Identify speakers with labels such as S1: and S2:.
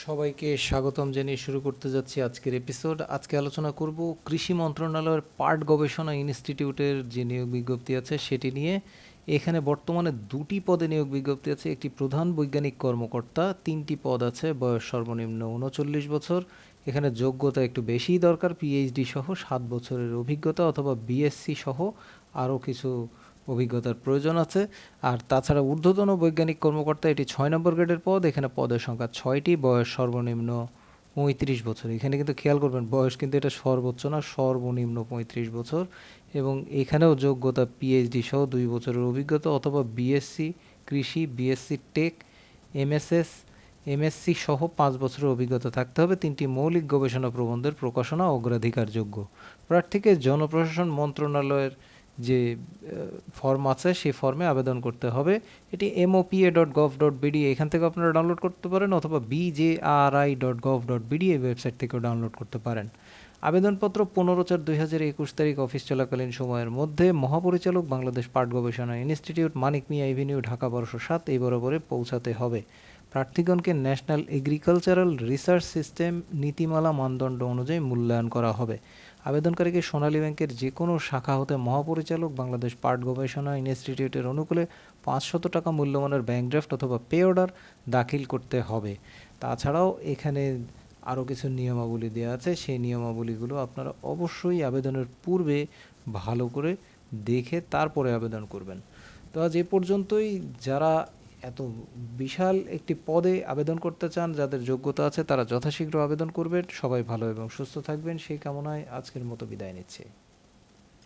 S1: সবাইকে স্বাগতম জানিয়ে শুরু করতে যাচ্ছি আজকের এপিসোড। আজকে আলোচনা করব কৃষি মন্ত্রণালয়ের পাট গবেষণা ইনস্টিটিউটের যে নিয়োগ বিজ্ঞপ্তি আছে সেটি নিয়ে। এখানে বর্তমানে দুটি পদে নিয়োগ বিজ্ঞপ্তি আছে। একটি প্রধান বৈজ্ঞানিক কর্মকর্তা, 3টি পদ আছে, বয়স সর্বনিম্ন 39 বছর। এখানে যোগ্যতা একটু বেশিই দরকার, পিএইচডি সহ 7 বছরের অভিজ্ঞতা অথবা বিএসসি সহ আরও কিছু অভিজ্ঞতার প্রয়োজন আছে। আর তাছাড়া ঊর্ধ্বতন বৈজ্ঞানিক কর্মকর্তা, এটি 6 নম্বর গ্রেডের পদ। এখানে পদের সংখ্যা 6টি, বয়স সর্বনিম্ন 35 বছর। এখানে কিন্তু খেয়াল করবেন, বয়স কিন্তু এটা সর্বোচ্চ না, সর্বনিম্ন 35 বছর। এবং এখানেও যোগ্যতা পিএইচডি সহ 2 বছরের অভিজ্ঞতা অথবা বিএসসি কৃষি, বিএসসি টেক, এমএসসি সহ 5 বছরের অভিজ্ঞতা থাকতে হবে। 3টি মৌলিক গবেষণা প্রবন্ধের প্রকাশনা অগ্রাধিকারযোগ্য। প্রার্থীকে জনপ্রশাসন মন্ত্রণালয়ের যে ফর্ম আছে সেই ফর্মে আবেদন করতে হবে। এটি mopa.gov.bd এখান থেকে আপনারা ডাউনলোড করতে পারেন, অথবা bjri.gov.bd এই ওয়েবসাইট থেকেও ডাউনলোড করতে পারেন। আবেদনপত্র 15/4/2021 তারিখ অফিস চলাকালীন সময়ের মধ্যে মহাপরিচালক, বাংলাদেশ পাট গবেষণা ইনস্টিটিউট, মানিক মিয়া এভিনিউ, ঢাকা 1207 এই বরাবরে পৌঁছাতে হবে। প্রার্থীগণকে ন্যাশনাল এগ্রিকালচারাল রিসার্চ সিস্টেম নীতিমালা মানদণ্ড অনুযায়ী মূল্যায়ন করা হবে। আবেদনকারীকে সোনালী ব্যাংকের যে কোনো শাখা হতে মহাপরিচালক, বাংলাদেশ পাট গবেষণা ইনস্টিটিউটের অনুকূলে 500 টাকা মূল্যমানের ব্যাংক ড্রাফট অথবা পে অর্ডার দাখিল করতে হবে। তাছাড়াও এখানে আরও কিছু নিয়মাবলী দেওয়া আছে, সেই নিয়মাবলীগুলো আপনারা অবশ্যই আবেদনের পূর্বে ভালো করে দেখে তারপরে আবেদন করবেন। তো আজ এ পর্যন্তই। যারা এত বিশাল একটি পদে আবেদন করতে চান, যাদের যোগ্যতা আছে, তারা যথাশীঘ্র আবেদন করবেন। সবাই ভালো এবং সুস্থ থাকবেন সেই কামনায় আজকের মতো বিদায় নিচ্ছি।